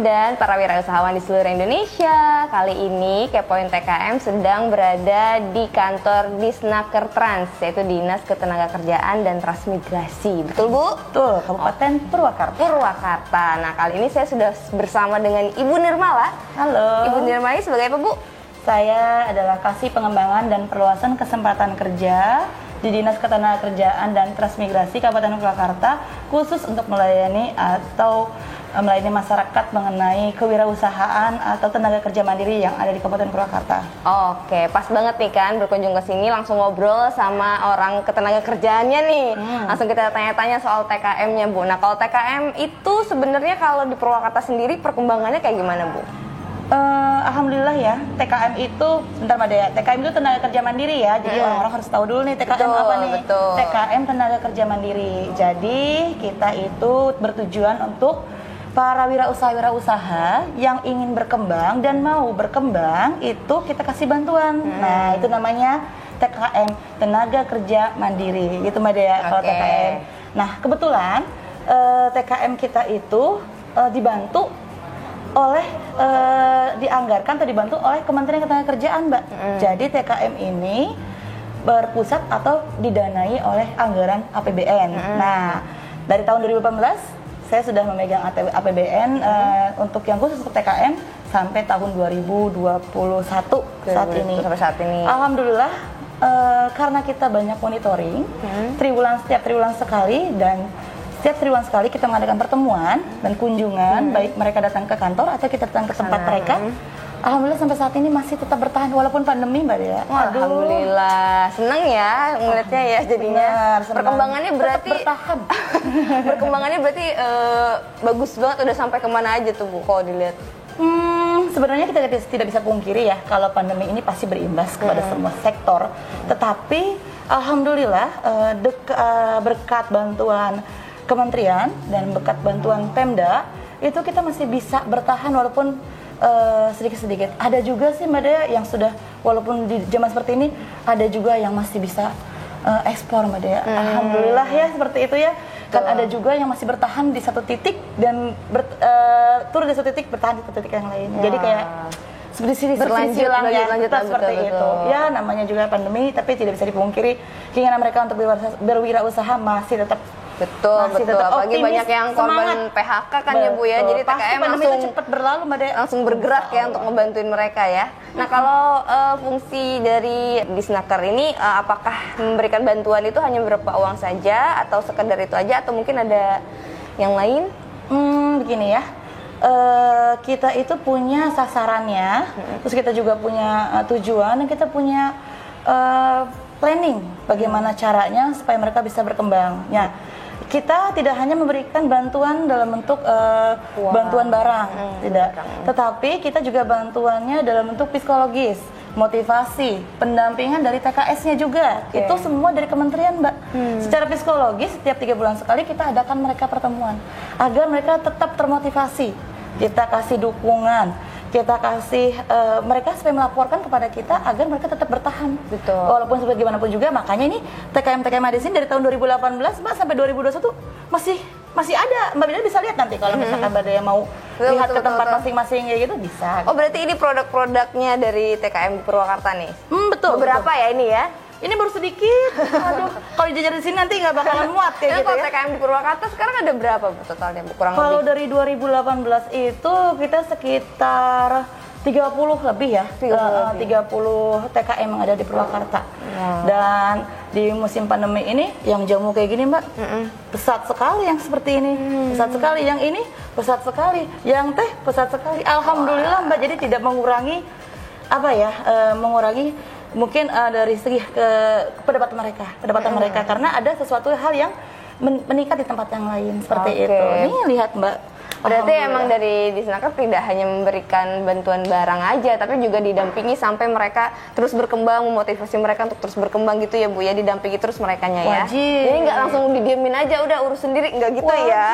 dan para wirausahawan di seluruh Indonesia. Kali ini Kepoin TKM sedang berada di kantor Disnaker Trans, yaitu Dinas Ketenagakerjaan dan Transmigrasi. Betul, Bu? Betul, Kabupaten Purwakarta. Nah, kali ini saya sudah bersama dengan Ibu Nirmala. Halo. Ibu Nirmala ini sebagai apa, Bu? Saya adalah Kasih Pengembangan dan Perluasan Kesempatan Kerja di Dinas Ketenagakerjaan dan Transmigrasi Kabupaten Purwakarta, khusus untuk melayani masyarakat mengenai kewirausahaan atau tenaga kerja mandiri yang ada di Kabupaten Purwakarta. Oke, pas banget nih kan berkunjung ke sini langsung ngobrol sama orang ketenaga kerjaannya nih. Langsung kita tanya-tanya soal TKM-nya, Bu. Nah, kalau TKM itu sebenarnya kalau di Purwakarta sendiri perkembangannya kayak gimana, Bu? Alhamdulillah ya, TKM itu, sebentar Mbak Dea, TKM itu tenaga kerja mandiri ya, jadi orang-orang harus tahu dulu nih TKM apa nih. Betul. TKM tenaga kerja mandiri, jadi kita itu bertujuan untuk para wirausaha yang ingin berkembang dan mau berkembang, itu kita kasih bantuan. Nah, itu namanya TKM, tenaga kerja mandiri, gitu Mbak Dea kalau TKM. Nah, kebetulan TKM kita itu dibantu oleh dianggarkan atau dibantu oleh Kementerian Ketenagakerjaan, Mbak. Jadi TKM ini berpusat atau didanai oleh anggaran APBN. Nah, dari tahun 2018 saya sudah memegang APBN untuk yang khusus untuk TKM sampai tahun 2021 saat ini. Sampai saat ini. Alhamdulillah, karena kita banyak monitoring, setiap triwulan sekali, dan setiap triwulan sekali kita mengadakan pertemuan dan kunjungan, baik mereka datang ke kantor atau kita datang ke tempat mereka. Alhamdulillah sampai saat ini masih tetap bertahan walaupun pandemi, Mbak Dea. Alhamdulillah, seneng ya ngeliatnya ya jadinya. Benar, perkembangannya berarti bertahan. Perkembangannya berarti bagus banget, udah sampai kemana aja tuh, Bu, kalau dilihat? Sebenarnya kita tidak bisa pungkiri ya kalau pandemi ini pasti berimbas kepada semua sektor. Tetapi alhamdulillah berkat bantuan Kementerian dan berkat bantuan Pemda itu kita masih bisa bertahan walaupun sedikit-sedikit. Ada juga sih Mbak Dea yang sudah, walaupun di zaman seperti ini, ada juga yang masih bisa ekspor Mbak Dea. Alhamdulillah ya, seperti itu ya. Kan ada juga yang masih bertahan di satu titik dan turun di satu titik, bertahan di satu titik yang lain. Jadi kayak seperti berlanjut seperti itu. Ya, namanya juga pandemi, tapi tidak bisa dipungkiri keinginan mereka untuk berwirausaha masih tetap. Betul. Apalagi banyak yang korban PHK kan ya, Bu ya. Jadi TKM langsung cepat berlalu, Mbak Dea. Langsung bergerak ya untuk ngebantuin mereka ya. Nah, kalau fungsi dari Disnaker ini apakah memberikan bantuan itu hanya berupa uang saja atau sekedar itu aja atau mungkin ada yang lain? Begini ya. Kita itu punya sasarannya, terus kita juga punya tujuan, dan kita punya planning bagaimana caranya supaya mereka bisa berkembang. Ya, kita tidak hanya memberikan bantuan dalam bentuk bantuan barang, tidak. Tetapi kita juga bantuannya dalam bentuk psikologis, motivasi, pendampingan dari TKS-nya juga. Itu semua dari kementerian, Mbak. Secara psikologis, setiap 3 bulan sekali kita adakan mereka pertemuan agar mereka tetap termotivasi. Kita kasih dukungan, kita kasih mereka supaya melaporkan kepada kita agar mereka tetap bertahan. Betul. Walaupun bagaimanapun juga, makanya ini TKM di sini dari tahun 2018 Mbak sampai 2021 masih ada. Mbak Bina bisa lihat nanti kalau misalkan Mbak Dea mau lihat ke tempat masing-masing kayak gitu bisa. Oh, berarti ini produk-produknya dari TKM di Purwakarta nih? Betul. Beberapa ya ini ya? Ini baru sedikit. Aduh, kalau dijajar di sini nanti nggak bakalan muat kayak gitu kalau ya. TKM di Purwakarta sekarang ada berapa, Bu, totalnya, Bu? Kurang Kalau lebih? dari 2018 itu kita sekitar 30 lebih ya. 30 TKM yang ada di Purwakarta. Dan di musim pandemi ini yang jamu kayak gini, Mbak, pesat sekali yang seperti ini. Pesat sekali yang ini, pesat sekali. Yang teh pesat sekali. Alhamdulillah, Mbak, jadi tidak mengurangi mengurangi mungkin dari segi pendapatan mereka karena ada sesuatu hal yang meningkat di tempat yang lain seperti itu. Nih lihat, Mbak. Berarti emang dari Disnaker tidak hanya memberikan bantuan barang aja, tapi juga didampingi sampai mereka terus berkembang, memotivasi mereka untuk terus berkembang gitu ya, Bu ya, didampingi terus merekanya ya. Wajib. Jadi nggak langsung didiemin aja, udah urus sendiri, nggak gitu ya.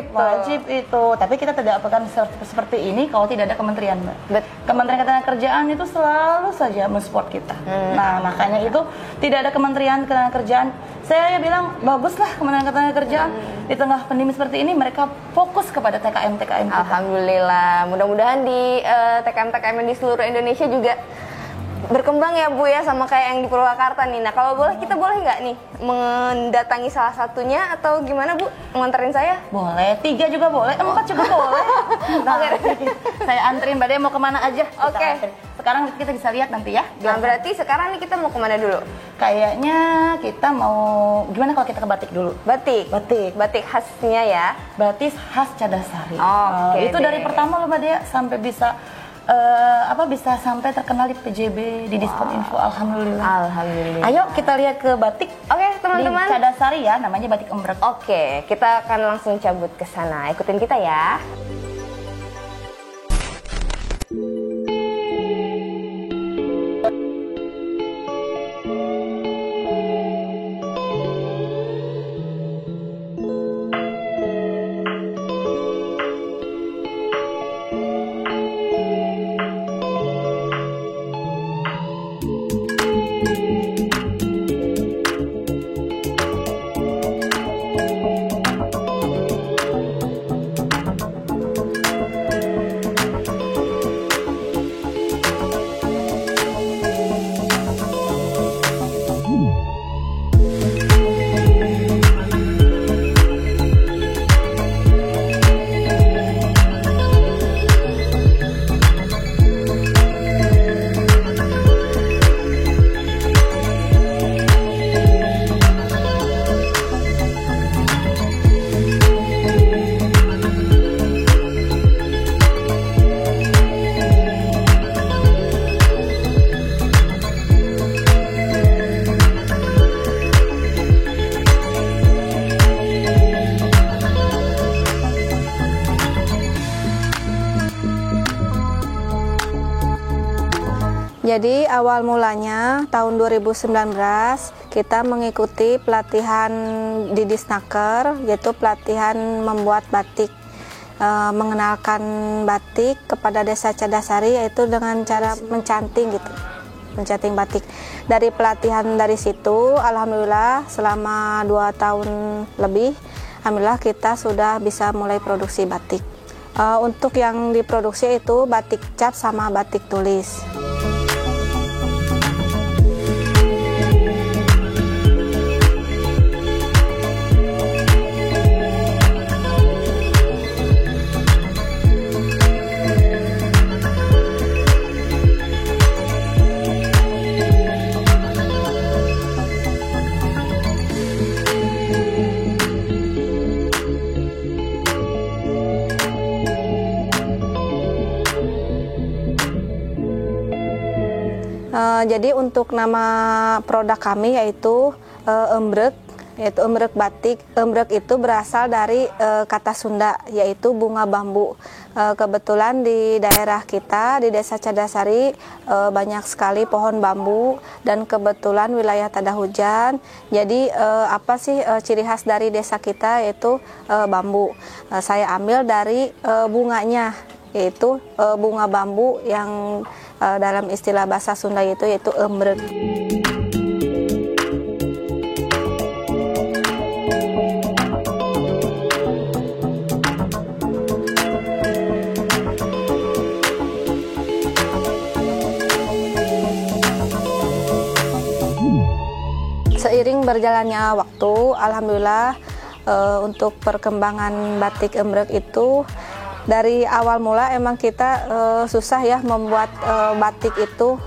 Wajib itu. Tapi kita tidak akan seperti ini kalau tidak ada kementerian, Mbak. Kementerian Ketenagakerjaan itu selalu saja mensupport kita. Nah, makanya itu tidak ada Kementerian Ketenagakerjaan. Saya bilang baguslah Kementerian Ketenagakerjaan di tengah pandemi seperti ini mereka fokus kepada TKM-TKM kita. Alhamdulillah, mudah-mudahan di TKM-TKM di seluruh Indonesia juga berkembang ya Bu ya, sama kayak yang di Purwakarta nih. Nah kalau boleh, kita boleh nggak nih mendatangi salah satunya atau gimana Bu, nganterin saya? Boleh, 3 juga boleh, 4 juga boleh. Nah, saya anterin, Mbak Dea mau kemana aja. Oke. Sekarang kita bisa lihat nanti ya. Nah berarti sekarang nih kita mau kemana dulu? Kayaknya kita mau, gimana kalau kita ke batik dulu? Batik? Batik. Batik khasnya ya? Batik khas Cadasari. Oke itu deh. dari pertama loh Mbak Dea sampai bisa bisa sampai terkenal di PJB, di Diskon Info. Alhamdulillah. Alhamdulillah. Ayo kita lihat ke batik. Oke teman-teman. Di Cadasari ya, namanya batik embrek. Oke, kita akan langsung cabut ke sana. Ikutin kita ya. Jadi awal mulanya tahun 2019 kita mengikuti pelatihan di Disnaker, yaitu pelatihan membuat batik, mengenalkan batik kepada Desa Cadasari, yaitu dengan cara mencanting gitu, mencanting batik. Dari pelatihan dari situ, alhamdulillah selama 2 tahun lebih, alhamdulillah kita sudah bisa mulai produksi batik. Untuk yang diproduksi itu batik cap sama batik tulis. Jadi untuk nama produk kami yaitu embrek, yaitu embrek batik. Embrek itu berasal dari kata Sunda, yaitu bunga bambu. Kebetulan di daerah kita di Desa Cadasari banyak sekali pohon bambu, dan kebetulan wilayah tak ada hujan. Jadi ciri khas dari desa kita yaitu bambu. Saya ambil dari bunganya, yaitu bunga bambu yang dalam istilah bahasa Sunda yaitu embrek. Seiring berjalannya waktu, alhamdulillah untuk perkembangan batik embrek itu dari awal mula emang kita susah ya membuat batik itu,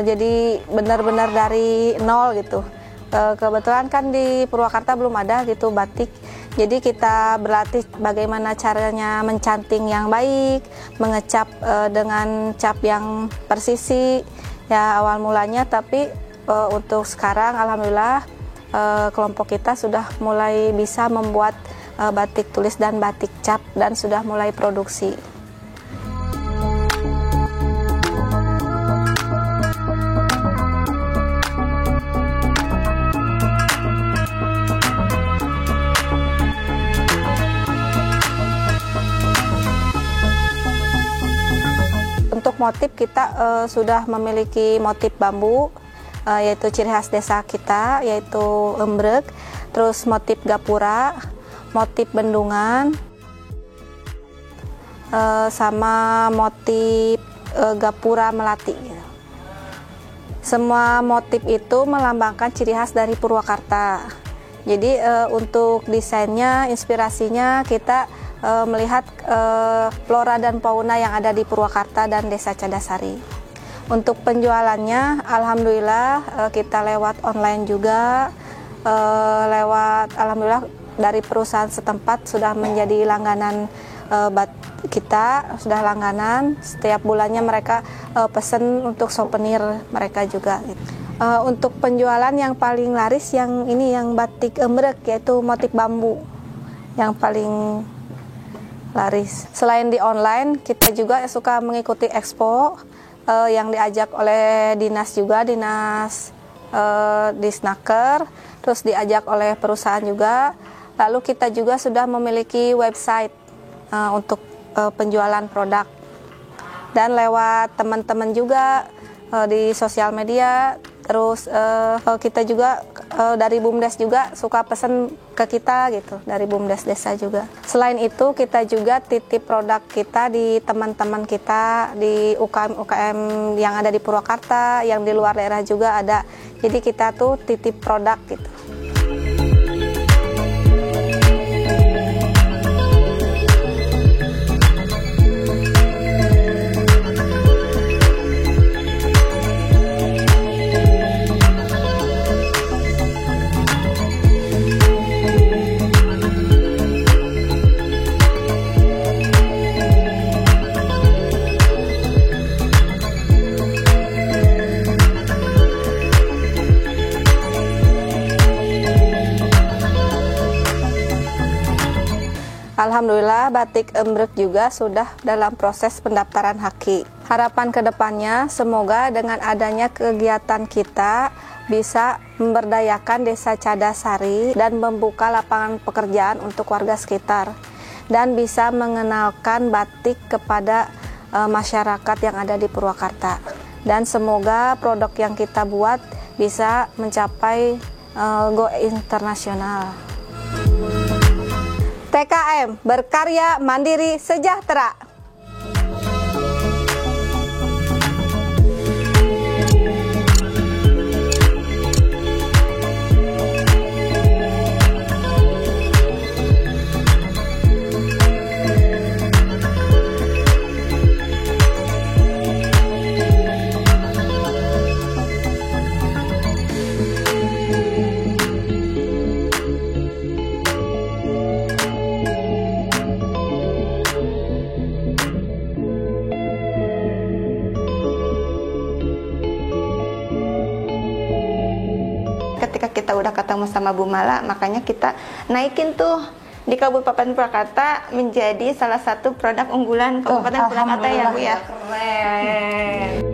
jadi benar-benar dari nol gitu. Kebetulan kan di Purwakarta belum ada gitu batik, jadi kita berlatih bagaimana caranya mencanting yang baik, mengecap dengan cap yang persisi ya awal mulanya. Tapi untuk sekarang alhamdulillah kelompok kita sudah mulai bisa membuat batik tulis dan batik cap, dan sudah mulai produksi. Untuk motif kita sudah memiliki motif bambu, yaitu ciri khas desa kita, yaitu embrek, terus motif gapura, motif bendungan, sama motif gapura melati gitu. Semua motif itu melambangkan ciri khas dari Purwakarta. Jadi untuk desainnya, inspirasinya kita melihat flora dan fauna yang ada di Purwakarta dan Desa Cadasari. Untuk penjualannya, alhamdulillah kita lewat online juga, alhamdulillah dari perusahaan setempat sudah menjadi langganan kita, sudah langganan. Setiap bulannya mereka pesen untuk souvenir mereka juga. Untuk penjualan yang paling laris yang ini, yang batik embrek, yaitu motif bambu yang paling laris. Selain di online, kita juga suka mengikuti expo yang diajak oleh dinas juga, dinas Disnaker, terus diajak oleh perusahaan juga. Lalu kita juga sudah memiliki website untuk penjualan produk, dan lewat teman-teman juga di sosial media. Terus kita juga dari BUMDes juga suka pesen ke kita gitu, dari BUMDes desa juga. Selain itu kita juga titip produk kita di teman-teman kita di UKM yang ada di Purwakarta, yang di luar daerah juga ada. Jadi kita tuh titip produk gitu. Alhamdulillah batik embrek juga sudah dalam proses pendaftaran HAKI. Harapan kedepannya semoga dengan adanya kegiatan kita bisa memberdayakan Desa Cadasari dan membuka lapangan pekerjaan untuk warga sekitar, dan bisa mengenalkan batik kepada masyarakat yang ada di Purwakarta. Dan semoga produk yang kita buat bisa mencapai go internasional. TKM, berkarya mandiri sejahtera. Ketika kita udah ketemu sama Bu Mala, makanya kita naikin tuh di Kabupaten Purwakarta menjadi salah satu produk unggulan Kabupaten Purwakarta ya Bu ya. Keren.